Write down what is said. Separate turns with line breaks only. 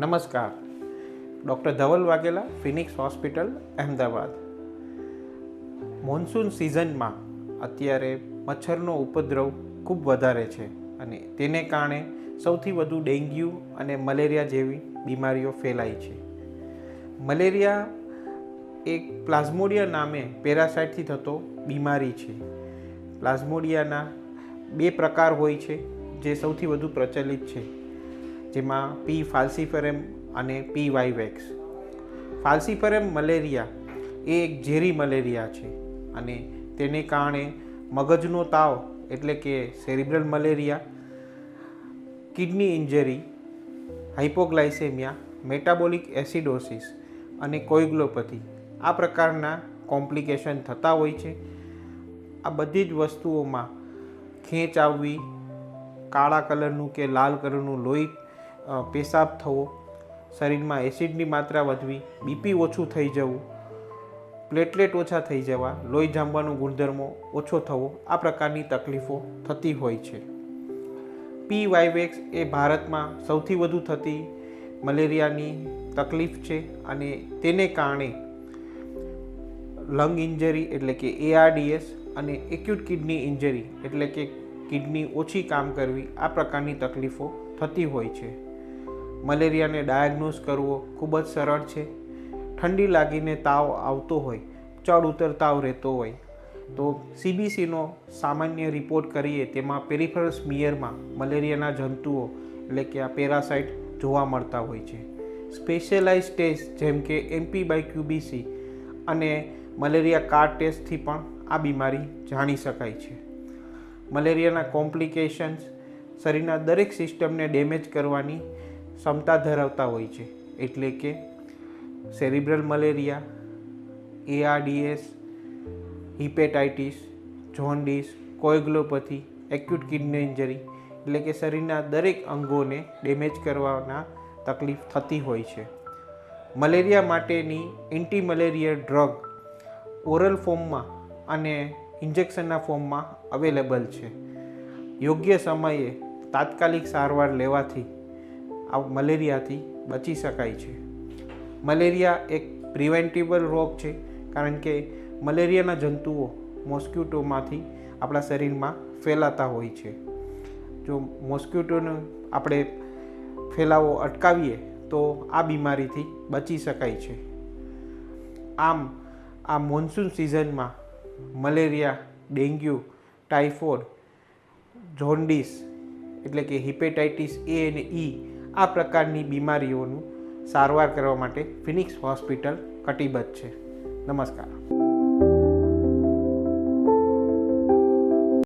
નમસ્કાર. Doctor Dhaval Vaghela, Phoenix hospital, Ahmedabad. Monsoon સિઝનમાં અત્યારે મચ્છરનો ઉપદ્રવ ખૂબ વધારે છે અને તેને કારણે સૌથી વધુ ડેન્ગ્યુ અને મલેરિયા જેવી બીમારીઓ ફેલાય છે. મલેરિયા એક પ્લાઝ્મોડિયા નામે પેરાસાઇટથી થતો બીમારી છે. પ્લાઝ્મોડિયાના 2 પ્રકાર હોય છે જે સૌથી વધુ પ્રચલિત છે, જેમાં પી ફાલ્સીફેરમ અને પી વાઇવેક્સ. ફાલ્સીફેરમ મલેરિયા એ એક ઝેરી મલેરિયા છે અને તેને કારણે મગજનો તાવ એટલે કે cerebral malaria, kidney injury, hypoglycaemia, metabolic acidosis અને કોએગ્યુલોપેથી આ પ્રકારના કોમ્પ્લિકેશન થતા હોય છે. આ બધી જ વસ્તુઓમાં ખેંચ આવવી, કાળા કલરનું કે લાલ કલરનું લોહી, પેશાબ થવો, શરીરમાં એસિડની માત્રા વધવી, બીપી ઓછું થઈ જવું, પ્લેટલેટ ઓછા થઈ જવા, લોહી જામવાનો ગુણધર્મો ઓછો થવો, આ પ્રકારની તકલીફો થતી હોય છે. પી વાઇવેક્સ એ ભારતમાં સૌથી વધુ થતી મલેરિયાની તકલીફ છે અને તેને કારણે લંગ ઇન્જરી એટલે કે ARDS અને એક્યુટ કિડની ઇન્જરી એટલે કે કિડની ઓછી કામ કરવી, આ પ્રકારની તકલીફો થતી હોય છે. મલેરિયાને ડાયગ્નોઝ કરવો ખૂબ જ સરળ છે. ઠંડી લાગીને તાવ આવતો હોય, ચડ ઉતર તાવ રહેતો હોય તો CBCનો સામાન્ય રિપોર્ટ કરીએ તેમાં પેરિફેરલ સ્મિયરમાં મલેરિયાના જંતુઓ એટલે કે આ પેરાસાઇટ જોવા મળતા હોય છે. સ્પેશિયલાઇઝ ટેસ્ટ જેમ કે MP/QBC અને મલેરિયા કાર્ડ ટેસ્ટથી પણ આ બીમારી જાણી શકાય છે. મલેરિયાના કોમ્પ્લિકેશન્સ શરીરના દરેક સિસ્ટમને ડેમેજ કરવાની ક્ષમતા ધરાવતા હોય છે, એટલે કે cerebral malaria, ARDS, hepatitis, jaundice, coagulopathy, acute kidney injury એટલે કે શરીરના દરેક અંગોને ડેમેજ કરવાના તકલીફ થતી હોય છે. મલેરિયા માટેની એન્ટી મલેરિયા ડ્રગ ઓરલ ફોર્મમાં અને ઇન્જેક્શનના ફોર્મમાં અવેલેબલ છે. યોગ્ય સમયે તાત્કાલિક સારવાર લેવાથી આ મલેરિયાથી બચી શકાય છે. મલેરિયા એક પ્રિવેન્ટેબલ રોગ છે, કારણ કે મલેરિયાના જંતુઓ મોસ્કિટોમાંથી આપણા શરીરમાં ફેલાતા હોય છે. જો મોસ્કિટોનો આપણે ફેલાવો અટકાવીએ તો આ બીમારીથી બચી શકાય છે. આમ આ મોન્સૂન સિઝનમાં મલેરિયા, ડેન્ગ્યુ, ટાઇફોઇડ, જોન્ડિસ એટલે કે હિપેટાઇટિસ A અને E આ પ્રકારની બીમારીઓનું સારવાર કરવા માટે ફિનિક્સ હોસ્પિટલ કટિબદ્ધ છે. નમસ્કાર.